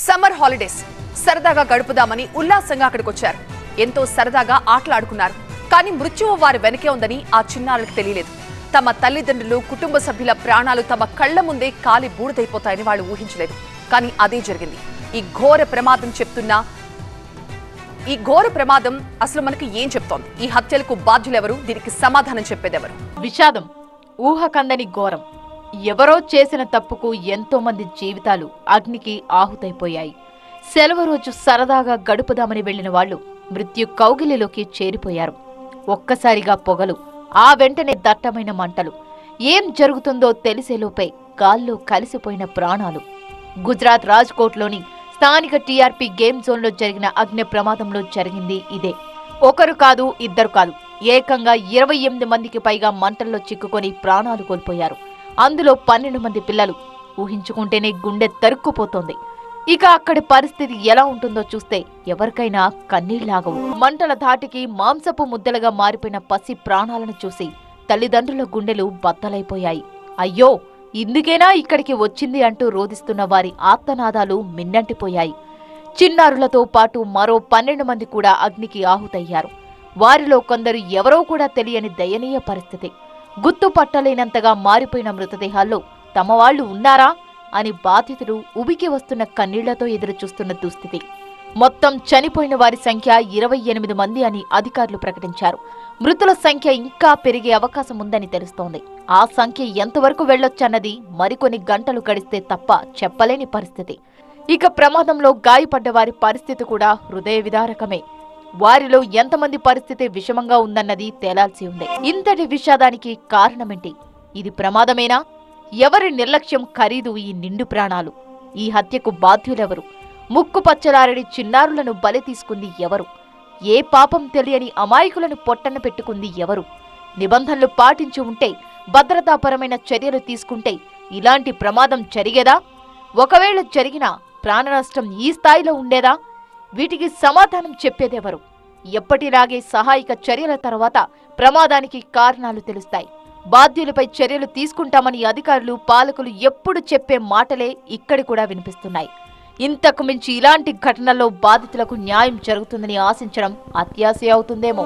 Summer holidays సరదాగా గడుపుదామని ఉల్లాసంగా అక్కడికి వచ్చారు. ఎంతో సరదాగా ఆటలాడుకున్నారు. కానీ మృత్యువు వారి వెనకే ఉందని ఆ చిన్నారులకు తెలియలేదు. తమ తల్లిదండ్రులు, కుటుంబ సభ్యుల ప్రాణాలు తమ కళ్ల ముందే కాలి బూడిదైపోతాయని వాళ్ళు ఊహించలేదు. కానీ అదే జరిగింది. ఈ ఘోర ప్రమాదం అసలు మనకి ఏం చెప్తోంది? ఈ హత్యలకు బాధ్యులెవరు? దీనికి సమాధానం చెప్పేదెవరు? విషాదం, ఊహకందని ఘోరం. ఎవరో చేసిన తప్పుకు ఎంతో మంది జీవితాలు అగ్నికి ఆహుతైపోయాయి. సెలవు రోజు సరదాగా గడుపుదామని వెళ్లిన వాళ్లు మృత్యు కౌగిలిలోకి చేరిపోయారు. ఒక్కసారిగా పొగలు, ఆ వెంటనే దట్టమైన మంటలు. ఏం జరుగుతుందో తెలిసేలోపే గాల్లో కలిసిపోయిన ప్రాణాలు. గుజరాత్ రాజ్కోట్లోని స్థానిక టీఆర్పీ గేమ్ జోన్లో జరిగిన అగ్ని ప్రమాదంలో జరిగింది ఇదే. ఒకరు కాదు, ఇద్దరు కాదు, ఏకంగా 28 మందికి పైగా మంటల్లో చిక్కుకొని ప్రాణాలు కోల్పోయారు. అందులో 12 మంది పిల్లలు. ఊహించుకుంటేనే గుండె తరుక్కుపోతోంది. ఇక అక్కడి పరిస్థితి ఎలా ఉంటుందో చూస్తే ఎవరికైనా కన్నీళ్లాగవు. మంటల ధాటికి మాంసపు ముద్దలుగా మారిపోయిన పసి ప్రాణాలను చూసి తల్లిదండ్రుల గుండెలు బద్దలైపోయాయి. అయ్యో, ఇందుకేనా ఇక్కడికి వచ్చింది అంటూ రోదిస్తున్న వారి ఆర్తనాదాలు మిన్నంటిపోయాయి. చిన్నారులతో పాటు మరో 12 మంది కూడా అగ్నికి ఆహుతయ్యారు. వారిలో కొందరు ఎవరో కూడా తెలియని దయనీయ పరిస్థితి. గుర్తుపట్టలేనంతగా మారిపోయిన మృతదేహాల్లో తమ వాళ్లు ఉన్నారా అని బాధితులు ఉబికి వస్తున్న కన్నీళ్లతో ఎదురుచూస్తున్న దుస్థితి. మొత్తం చనిపోయిన వారి సంఖ్య 28 మంది అని అధికారులు ప్రకటించారు. మృతుల సంఖ్య ఇంకా పెరిగే అవకాశం ఉందని తెలుస్తోంది. ఆ సంఖ్య ఎంతవరకు వెళ్లొచ్చన్నది మరికొన్ని గంటలు గడిస్తే తప్ప చెప్పలేని పరిస్థితి. ఇక ప్రమాదంలో గాయపడ్డ వారి పరిస్థితి కూడా హృదయ విదారకమే. వారిలో ఎంతమంది పరిస్థితి విషమంగా ఉందన్నది తేలాల్సి ఉంది. ఇంతటి విషాదానికి కారణమేంటి? ఇది ప్రమాదమేనా? ఎవరి నిర్లక్ష్యం ఖరీదు ఈ నిండు ప్రాణాలు? ఈ హత్యకు బాధ్యులెవరు? ముక్కు పచ్చలారని చిన్నారులను బలి తీసుకుంది ఎవరు? ఏ పాపం తెలియని అమాయకులను పొట్టన పెట్టుకుంది ఎవరు? నిబంధనలు పాటించి ఉంటే, భద్రతాపరమైన చర్యలు తీసుకుంటే ఇలాంటి ప్రమాదం జరిగేదా? ఒకవేళ జరిగినా ప్రాణ నష్టం ఈ స్థాయిలో ఉండేదా? వీటికి సమాధానం చెప్పేదెవరు? ఎప్పటిలాగే సహాయక చర్యల తర్వాత ప్రమాదానికి కారణాలు తెలుస్తాయి. బాధ్యులపై చర్యలు తీసుకుంటామని అధికారులు, పాలకులు ఎప్పుడు చెప్పే మాటలే ఇక్కడి కూడా వినిపిస్తున్నాయి. ఇంతకు మించి ఇలాంటి ఘటనల్లో బాధితులకు న్యాయం జరుగుతుందని ఆశించడం అత్యాశ అవుతుందేమో.